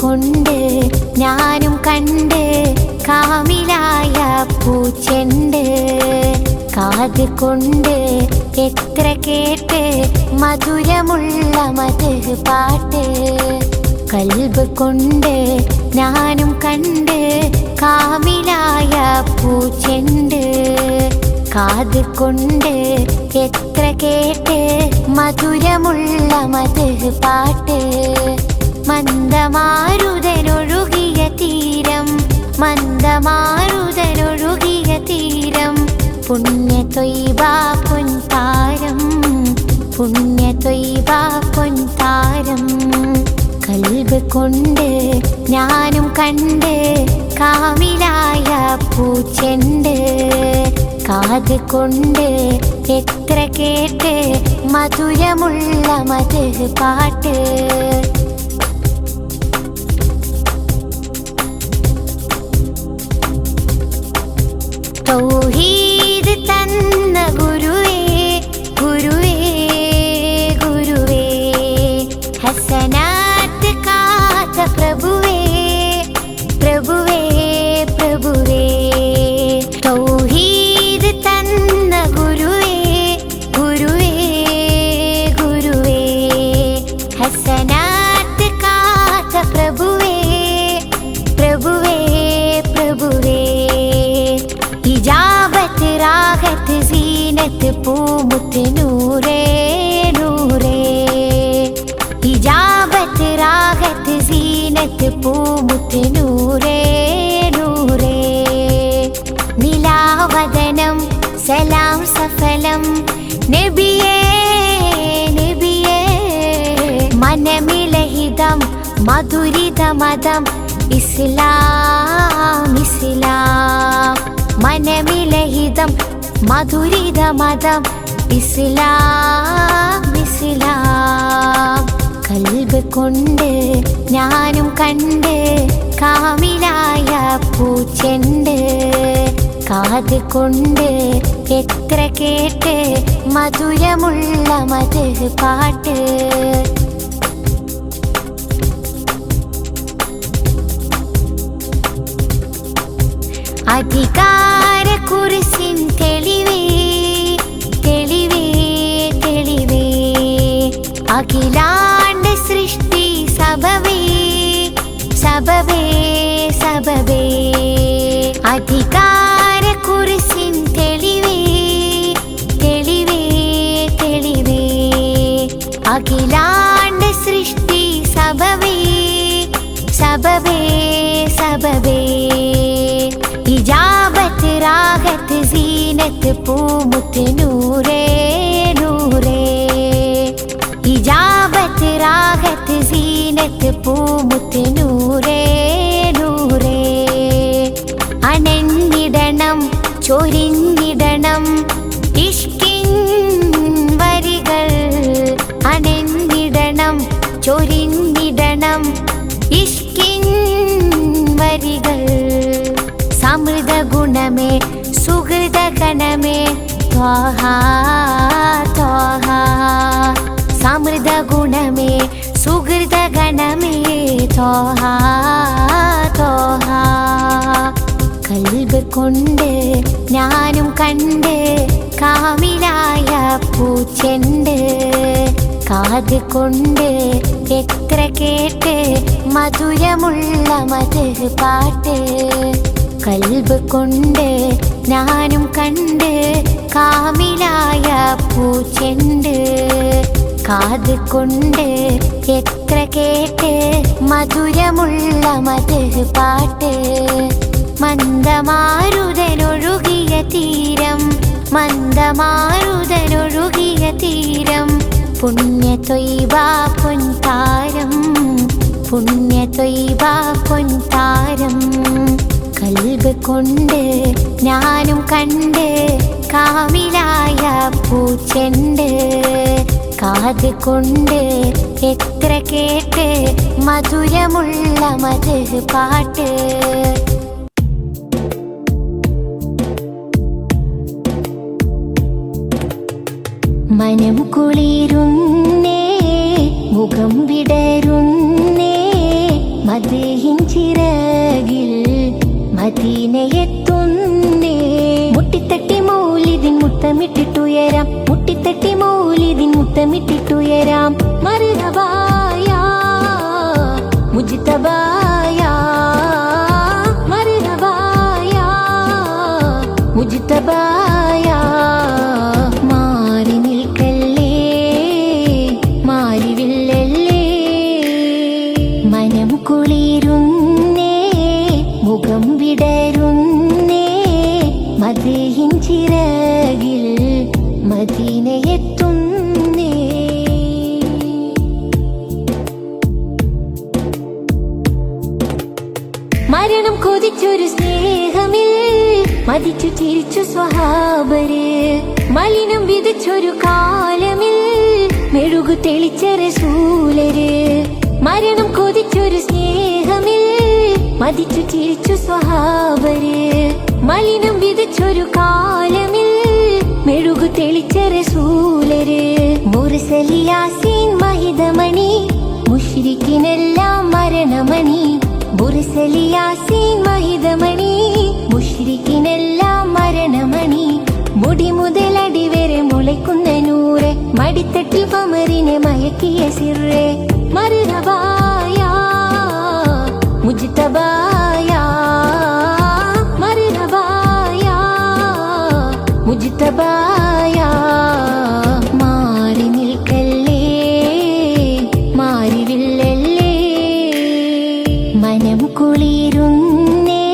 കൊണ്ട് ഞാനും കണ്ട് കാമിലായ പൂച്ചെണ്ട്. കാത് കൊണ്ട് എത്ര കേട്ട് മധുരമുള്ള മധു പാട്ട്. കൽബ് കൊണ്ട് ഞാനും കണ്ട് കാമിലായ പൂച്ചെണ്ട്. കാത് കൊണ്ട് എത്ര കേട്ട് മധുരമുള്ള മധു പാട്ട്. മന്ദമാരുതനൊഴുകിയ തീരം, മന്ദമാരുതനൊഴുകിയ തീരം. പുണ്യ ത്വയ്ബ പൊൻതാരം, പുണ്യ ത്വയ്ബ പൊൻതാരം. കൽബ് കൊണ്ട് ഞാനും കണ്ട് കാമിലായ പൂച്ചെണ്ട്. കാത് കൊണ്ട് എത്ര കേട്ട് മധുരമുള്ള മധു പാട്ട്. തൗഹീദ് തന്ന ഗുരുവേ, ഗുരുവേ, ഗുരുവേ. ഹസനാത്ത് കാത്ത പ്രഭുവേ, പ്രഭുവേ, പ്രഭുവേ. തൗഹീദ് തന്ന ഗുരുവേ, ഗുരുവേ, ഗുരുവേ. ഹസനാത്ത് കാത്ത പ്രഭുവേ, പ്രഭുവേ, പ്രഭുവേ. ഇജാബത്ത് റാഹത്ത് സീനത്ത് പൂമുത്ത് നൂറേ, നൂറേ. ഇജാബത്ത് റാഹത്ത് സീനത്ത് പൂമുത്ത് നൂറേ, നൂറേ. നിലാവദനം സലാം സഫലം നബിയേ, നബിയേ. മനമിലഹിതം മധുരിത മതം ഇസ്ലാം, ഇസ്ലാം. മനമിലഹിതം മധുരിത മതം ഇസ്ലാം, ഇസ്ലാം. കൽബ് കൊണ്ട് ഞാനും കണ്ട് കാമിലായ പൂച്ചെണ്ട്. കാത് കൊണ്ട് എത്ര കേട്ട് മധുരമുള്ള മധു പാട്ട്. അധികാര കുരിശിൻ തെളിവേ, തെളിവേ, തെളിവേ. അഖിലാണ്ട് സൃഷ്ടി സബവേ, സബവേ, സബവേ. അധികാര കുരിശിൻ തെളിവേ, തെളിവേ, തെളിവേ. അഖിലാണ്ട് സൃഷ്ടി സബവേ, സബവേ, സബവേ. ഇജാബത്ത് റാഹത്ത് സീനത്ത് പൂമുത്ത് നൂറേ, നൂറേ. ഇജാബത്ത് റാഹത്ത് സീനത്ത് പൂമുത്ത് നൂറേ, നൂറേ. അണഞ്ഞിടണം ചൊരിഞ്ഞിടണം ഇഷ്കിൻ വരികൾ. അണഞ്ഞിടണം ചൊരിഞ്ഞിടണം ഇഷ്കിൻ വരികൾ. സമൃദ്ധ ഗുണമേ സുഹൃത ഗണമേ ത്വാഹ, ത്വാഹ. സമൃദ്ധ ഗുണമേ സുഹൃത ഗണമേ ത്വാഹ, ത്വാഹ. കൽബ് കൊണ്ട് ഞാനും കണ്ട് കാമിലായ പൂച്ചെണ്ട്. കാത് കൊണ്ട് എത്ര കേട്ട് മധുരമുള്ള മധു പാട്ട്. കൽബ് കൊണ്ട് ഞാനും കണ്ട് കാമിലായ പൂച്ചെണ്ട്. കാത് കൊണ്ട് എത്ര കേട്ട് മധുരമുള്ള മധു പാട്ട്. മന്ദമാരുതനൊഴുകിയ തീരം, മന്ദമാരുതനൊഴുകിയ തീരം. പുണ്യ ത്വയ്ബ പൊൻതാരം, പുണ്യ ത്വയ്ബ പൊൻതാരം. കൽബ് കൊണ്ട് ഞാനും കണ്ട് കാമിലായ പൂച്ചെണ്ട്. കാത് കൊണ്ട് എത്ര കേട്ട് മധുരമുള്ള മധു പാട്ട്. മനം കുളിരുന്നേ, മുഖം വിടരുന്നേ, മദ്ഹിൻ ചിറകിൽ മദീനയെത്തുന്നേ. മുട്ടിത്തട്ടി മൗലിദിൻ മുത്തമിട്ടിട്ടുയരാം, മുട്ടിത്തട്ടി മൗലിദിൻ മുത്തമിട്ടിട്ടുയരാം. മർഹബായ മുജ്തബായ, മർഹബായ മുജ്തബായ. മാറി നിൽക്കല്ലേ മാറിവില്ലല്ലേ, മനം കുളിരുന്നേ മുഖം വിടരുന്നേ. മദ്ഹിൻ ചിറകിൽ മദീനയെത്തുന്നേ. മരണം കൊതിച്ചൊരു സ്നേഹമിൽ മതിച്ചു ചിരിച്ചു സ്വഹാബര്. മലിനം വിതച്ചൊരു കാലമിൽ മെഴുകു തെളിച്ച റസൂലര്. മരണം കൊതിച്ചൊരു സ്നേഹമിൽ മതിച്ചു ചിരിച്ചു സ്വഹാബര്. മലിനം വിതച്ചൊരു കാലമിൽ മെഴുകു തെളിച്ച റസൂലര്. മുർസലി യാസീൻ മഹിതമണി മുശ്രിക്കിനെല്ലാം മരണമണി. മുർസലി യാസീൻ മഹിതമണി മുശ്രിക്കിനെല്ലാം മരണമണി. മുടി മുതൽ അടിവരെ മുളയ്ക്കുന്ന നൂറെ, മടിത്തട്ടിൽ കമറിനെ മയക്കിയ സിറെ. മർഹബായ മുജ്തബായ, മർഹബായ മുജ്തബായ. മാറി നിൽക്കല്ലേ മാറിവില്ലല്ലേ, മനം കുളിരുന്നേ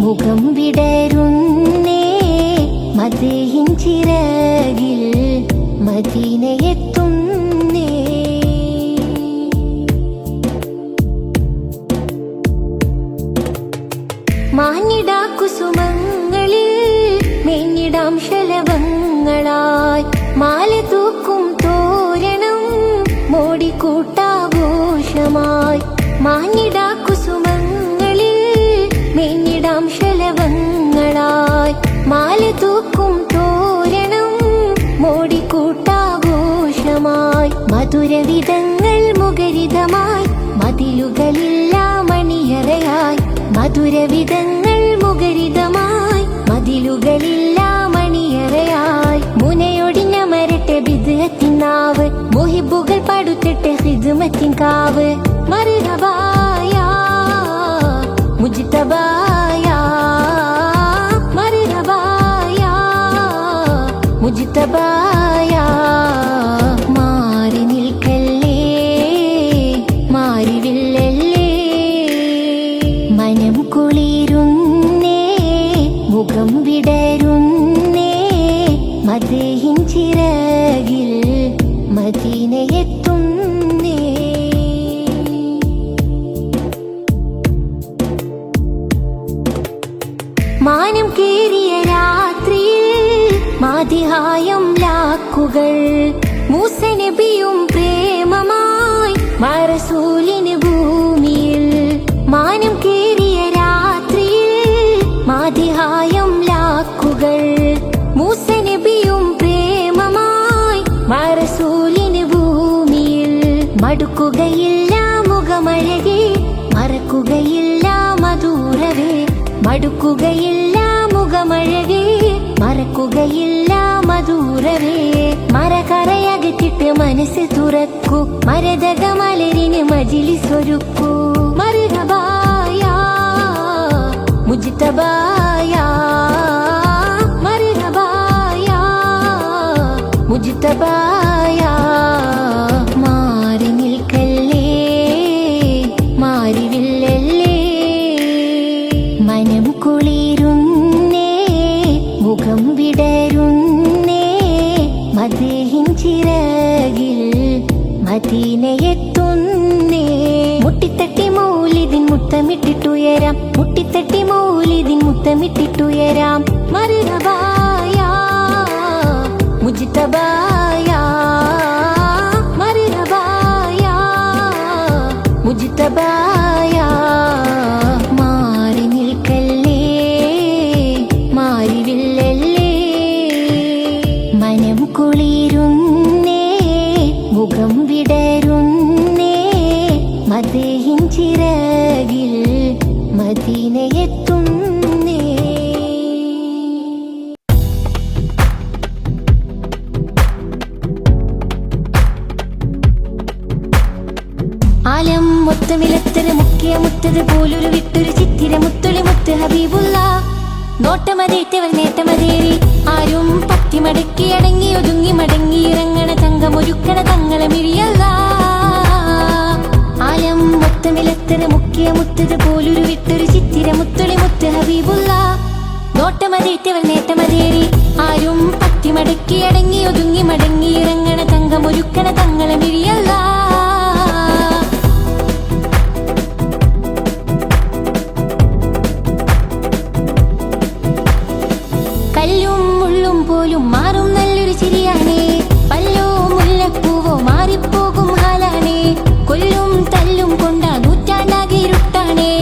മുഖം വിടരുന്നേ. മദ്ഹിൻ ചിറകിൽ മദീനയെത്തുന്നേ. മാഞ്ഞിടാ കുസുമങ്ങളിൽ മേഞ്ഞിടാം ശലഭങ്ങളായി. മാല തൂക്കും തോരണം മോടിക്കൂട്ടാഘോഷമായി. മാഞ്ഞിടാ കുസുമങ്ങളിൽ മേഞ്ഞിടാം ശലഭങ്ങളായി. മാല തൂക്കും തോരണം മോടിക്കൂട്ടാഘോഷമായി. മധുരവിധങ്ങൾ മുഖരിതമായി മതിലുകളില്ല മണിയറയായി. മധുരവിധങ്ങൾ മുഖരിതമായി മതിലുകളില്ല മണിയറയായി. മുനയൊടിഞ്ഞ മരട്ടെ ബിദ്അത്തിനാവ്, മുഹിബുകൾ പടുത്തിട്ട് ഹിദ്മത്തിൻ കാവ്. മർഹബായ മുജ്തബായ, മർഹബായ മുജ്തബായ. മാറി നിൽക്കല്ലേ മാറിവില്ലല്ലേ, മനം കുളിരുന്നേ മുഖം വിടരുന്നേ. മദ്ഹിൻ ചിറകിൽ മദീനയെത്തുന്നേ. മാനം കേറിയ രാത്രിയിൽ മാതിഹായം ലാക്കുകൾ. മൂസ നബിയും പ്രേമമായി റസൂലിന് ഭൂമിയിൽ. മാനം കേറിയ രാത്രിയിൽ മാതിഹായം ലാക്കുകൾ. മൂസ നബിയും പ്രേമമായി റസൂലിന് ഭൂമിയിൽ. മടുക്കുകയില്ല മുഖമഴകെ മറക്കുകയില്ല മധുരവേ. മടുക്കുകയില്ല മുഖമഴകെ മറക്കുകയില്ല മധുരവേ. മറകറയകത്തിട്ട് മനസ്സ് തുറക്കൂ, മരതക മലരിന് മജ്‌ലിസൊരുക്കൂ. മർഹബായ മുജ്തബായ, മർഹബായ മുജ്തബായ. മാറി നിൽക്കല്ലേ മാറിവില്ലല്ലേ, മനം കുളിരുന്നേ മുഖം വിടരുന്നേ. മദ്ഹിൻ ചിറകിൽ മദീനയെത്തുന്നേ. മുട്ടിത്തട്ടി മൗലിദിൻ മുത്തമിട്ടിട്ടുയരാം, മുട്ടിത്തട്ടി മൗലിദിൻ മുത്തമിട്ടിട്ടുയരാം. മർഹബായ മുജ്തബായ, മർഹബായ മുജ്തബായ. മാറി നിൽക്കല്ലേ മാറിവില്ലല്ലേ, മനം കുളിരുന്നേ മുഖം വിടരുന്നേ. മദ്ഹിൻ ചിറകിൽ മൊത്തമിലത്തര മുക്കിയ മുത്തത് പോലൊരു വിട്ടൊരു ചിത്തിര മുത്തൊളി മുത്ത് ഹബീബുള്ള. നോട്ടമതേറ്റവർ നേട്ടമതേറി ആരും പത്തി മടക്കി അടങ്ങി ഒതുങ്ങി മടങ്ങി ഇറങ്ങണ തങ്കമൊരുക്കണ തങ്ങളെ മിഴിയല്ല. ആലം മൊത്തമിലത്തര മുക്കിയ മുത്തത് പോലൊരു വിട്ടൊരു ചിത്തിര മുത്തൊളി മുത്ത് ഹബീബുള്ള. നോട്ടമതേറ്റവർ നേട്ടമതേറി ആരും പത്തി മടക്കി അടങ്ങി ഒതുങ്ങി മടങ്ങി ഇറങ്ങണ തങ്കമൊരുക്കണ തങ്ങളെ മിഴിയല്ല. കല്ലും മുള്ളും പോലും മാറും നല്ലൊരു ചിരിയാണേ. പല്ലോ മുല്ലപ്പൂവോ മാറിപ്പോകും ഹാലാണേ. കൊല്ലും തല്ലും കൊണ്ട നൂറ്റാണ്ടാകെ ഇരുട്ടാണേ.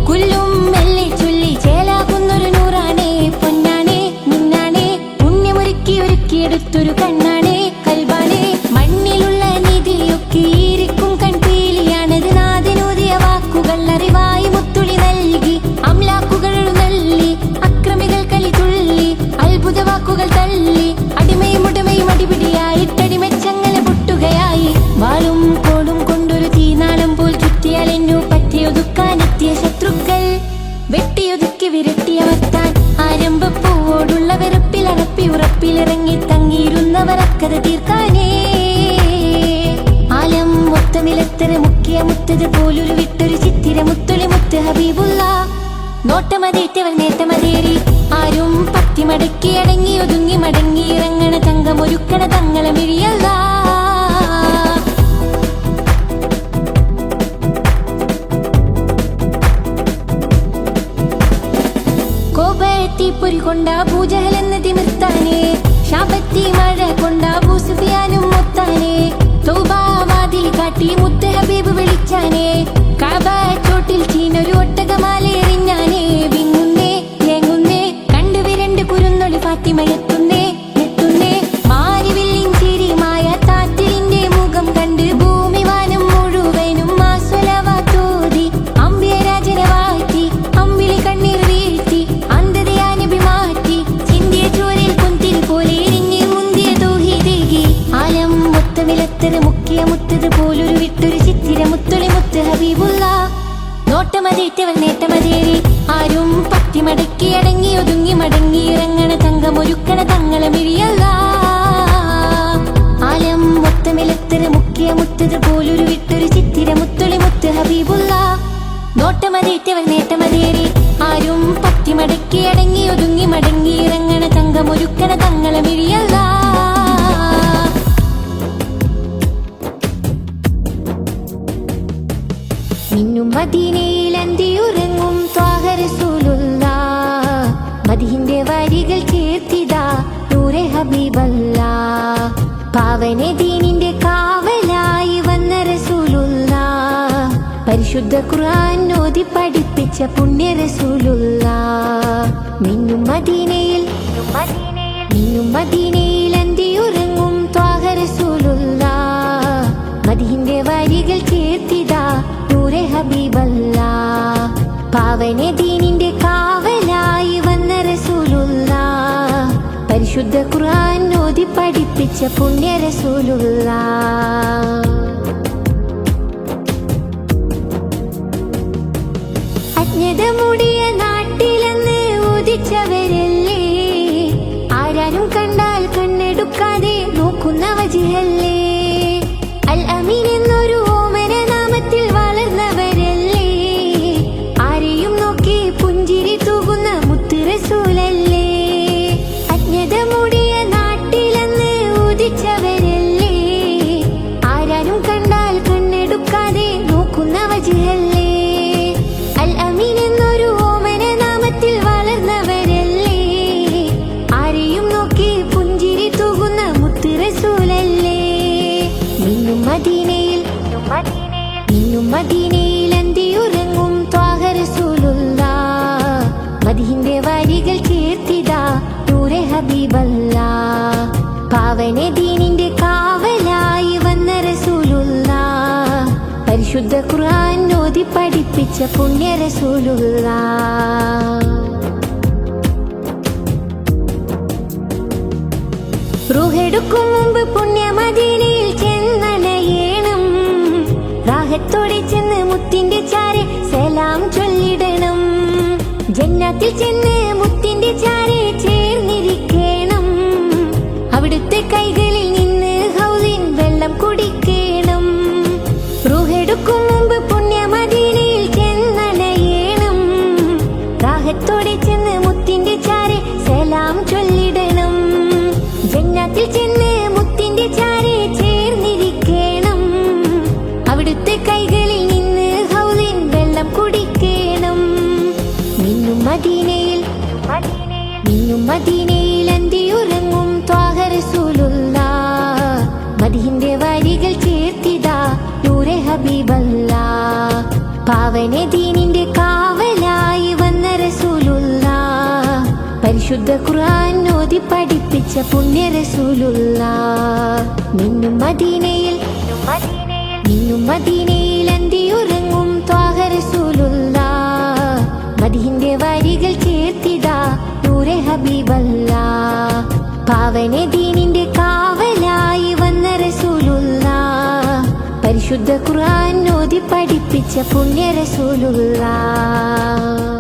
കുല്ലും മെല്ലെ ചൊല്ലി ചേലാകുന്നൊരു നൂറാണേ. പൊന്നാണേ മിന്നാണേ പുണ്യമൊരുക്കി ഒരുക്കിയെടുത്തൊരു കണ്ണാണേ കൽബാണേ. മണ്ണിലുള്ള നിധിയൊക്കെ ഇരിക്കും കൺപീലിയാണത്. നാദിനൂതിയ വാക്കുകൾ അറിവായി മുത്തുളി നൽകി അംലാക്കുകൾ നല്ലി അക്രമികൾ കളി തുള്ളി അത്ഭുത വാക്കുകൾ തള്ളി അടിമയും ഉടമയും അടിപിടിയായിട്ടടിമച്ചങ്ങല പൊട്ടുകയായി. വാളും കോടും കൊണ്ടൊരു തീനാളം പോൽ ചുറ്റിയാലെന്നു പറ്റിയൊതുക്കാനെത്തിയ ശത്രുക്കൾ വെട്ടിയൊതുക്കി വിരട്ടിയമർത്താൻ ആരംഭപ്പൂവോടുള്ള വെറുപ്പിലറപ്പി ഉറപ്പിലിറങ്ങി തങ്ങിയിരുന്നവർ അക്കത തീർക്കാനേ. ആലം മൊത്തമിലത്തര മുക്കിയ മുത്തത് പോലൊരു വിട്ടൊരു ചിത്തിര മുത്തൊളി മുത്ത് ഹബീബുള്ള. നോട്ടമതേറ്റവർ നേട്ടമതേറി ആരും പത്തി മടക്കി അടങ്ങി ഒതുങ്ങി മടങ്ങി ഇറങ്ങണ തങ്കമൊരുക്കണ തങ്ങളെ മിഴിയല്ല. കോപത്തി പൊരി കൊണ്ട പൂജഹലെന്ന് തിമിർത്താനേ. ശാപത്തി മഴ കൊണ്ട ഭൂസുഫിയാനും മൊത്താനേ. തൗബാവാതിൽ കാട്ടി മുത്ത് ഹബീബ് വിളിച്ചാനേ. കാബ ചോട്ടിൽ ചീനൊരു ഒട്ടകമാലെറിഞ്ഞാനേ. വിങ്ങുന്നേ ഏങ്ങുന്നേ കണ്ടുവിരണ്ട് കുരുന്നൊളി ഫാത്തിമയെത്തുന്നേ എത്തുന്നേ. മാരിവില്ലിൻ ചിരിമായ താറ്റിലിന്റെ മുഖം കണ്ട് ഭൂമി വാനം മുഴുവനും മാസ്വലവാത്തോതി അമ്പിയരാജനെ വാറ്റി അമ്പിളി കണ്ണീർ വീഴ്ത്തി അന്ധതയാനബി മാറ്റി ചിന്തിയ ചോരയിൽ കുന്തിരി പോലെ എരിഞ്ഞ് മുന്തിയ തൗഹീദേകി. ആലം മൊത്തമിലത്തര മുക്കിയ മുത്തത് പോലൊരു വിട്ടൊരു ചിത്തിര മുത്തൊളി മുത്ത് ഹബീബുള്ള. നോട്ടമതേറ്റവർ നേട്ടമതേറി ആരും പത്തി മടക്കി അടങ്ങി ഒതുങ്ങി മടങ്ങി ഇറങ്ങണ തങ്കമൊരുക്കണ തങ്ങളെ മിഴിയല്ല. ആലം മൊത്തമിലത്തര മുക്കിയ മുത്തത് പോലൊരു വിട്ടൊരു ചിത്തിര മുത്തൊളി മുത്ത് ഹബീബുള്ള. നോട്ടമതേറ്റവർ നേട്ടമതേറി ആരും പത്തി മടക്കി അടങ്ങി ഒതുങ്ങി മടങ്ങി ഇറങ്ങണ തങ്കമൊരുക്കണ തങ്ങളെ മിഴിയല്ല. മിന്നും മദീനയിൽ അന്തിയുറങ്ങും ത്വാഹ റസൂലുള്ള. മദീന്റെ വരികൾ ചേർത്തിതാ നൂറെ ഹബീബല്ല. പാവന ദീനിന്റെ കാവലായി വന്ന റസൂലുള്ള. പരിശുദ്ധ ഖുർആൻ ഓതി പഠിപ്പിച്ച പുണ്യ റസൂലുള്ള. മിന്നും മദീനയിൽ അന്തിയുറങ്ങും ത്വാഹ റസൂലുള്ള. മദീന്റെ വരികൾ ചേർത്തിതാ നൂറെ ഹബീബല്ല. പാവന ദീനിന്റെ കാവലായി വന്ന റസൂലുള്ള. പരിശുദ്ധ ഖുർആൻ ഓതി പഠിപ്പിച്ച പുണ്യ റസൂലുള്ള. അജ്ഞത മൂടിയ നാട്ടിലെന്ന് ഉദിച്ചവരല്ലേ. ആരാരും കണ്ടാൽ കണ്ണെടുക്കാതെ നോക്കുന്ന വജിഹല്ലേ. അൽ അമീൻ എന്നൊരു ഓമന നാമത്തിൽ വളർന്നവരല്ലേ. ആരെയും നോക്കി പുഞ്ചിരി തൂകുന്ന മുത്ത് റസൂലല്ലേ. അജ്ഞത മൂടിയ നാട്ടിലെന്ന് ഉദിച്ചവരല്ലേ. ആരാരും കണ്ടാൽ കണ്ണെടുക്കാതെ നോക്കുന്ന വജിഹല്ലേ. അൽ അമീൻ എന്നൊരു ഓമന നാമത്തിൽ വളർന്നവരല്ലേ. ആരെയും നോക്കി പുഞ്ചിരി തൂകുന്ന മുത്ത് റസൂലല്ലേ. മിന്നും മദീനയിൽ അന്തിയുറങ്ങും ത്വാഹ റസൂലുള്ള. മദീന്റെ വരികൾ ചേർത്തിതാ നൂറെ ഹബീബല്ല. പാവന ദീനിന്റെ കാവലായി വന്ന റസൂലുള്ള. പരിശുദ്ധ ഖുർആൻ ഓതി പഠിപ്പിച്ച പുണ്യ റസൂലുള്ള. റൂഹെടുക്കും മുമ്പ് പുണ്യ മദീനയിൽ ചെന്നണയേണം. റാഹത്തോടെ ചെന്ന് മുത്തി ജന്നത്തിൽ ചെന്ന് മുത്തിന്റെ ചാരെ ചേർന്നിരിക്കണം. അവിടുത്തെ കൈകളിൽ നിന്ന് ഹൗലിൻ വെള്ളം കുടിക്കണം. റൂഹെടുക്കും മുമ്പ് പുണ്യ മദീനയിൽ ചെന്നണയണം. റാഹത്തോടെ ചെന്ന് മുത്തിന്റെ ചാരെ സലാം ചൊല്ലിടണം. ജന്നത്തിൽ ചെന്ന് മുത്തിന്റെ ചാരെ ചേർന്നിരിക്കണം. അവിടുത്തെ കൈകളിൽ നിന്ന് ഹൗലിൻ വെള്ളം കുടിക്കണം. മിന്നും മദീനയിൽ അന്തിയുറങ്ങും ത്വാഹ റസൂലുള്ളാഹ്. മദീന്റെ വരികൾ ചേർത്തിതാ നൂറെ ഹബീബല്ലാഹ്. പാവന ദീനിന്റെ കാവലായി വന്ന റസൂലുള്ളാഹ്. പരിശുദ്ധ ഖുർആൻ ഓതി പഠിപ്പിച്ച പുണ്യ റസൂലുള്ളാഹ്. മിന്നും മദീനയിൽ അന്തിയുറങ്ങും ത്വാഹ റസൂലുള്ളാഹ്. മദീന്റെ വരികൾ ചേർത്തിതാ നൂറെ ഹബീബല്ലാഹ്. പാവന ദീനിന്റെ കാവലായി വന്ന റസൂലുള്ളാഹ്. പരിശുദ്ധ ഖുർആൻ ഓതി പഠിപ്പിച്ച പുണ്യ റസൂലുള്ളാഹ്.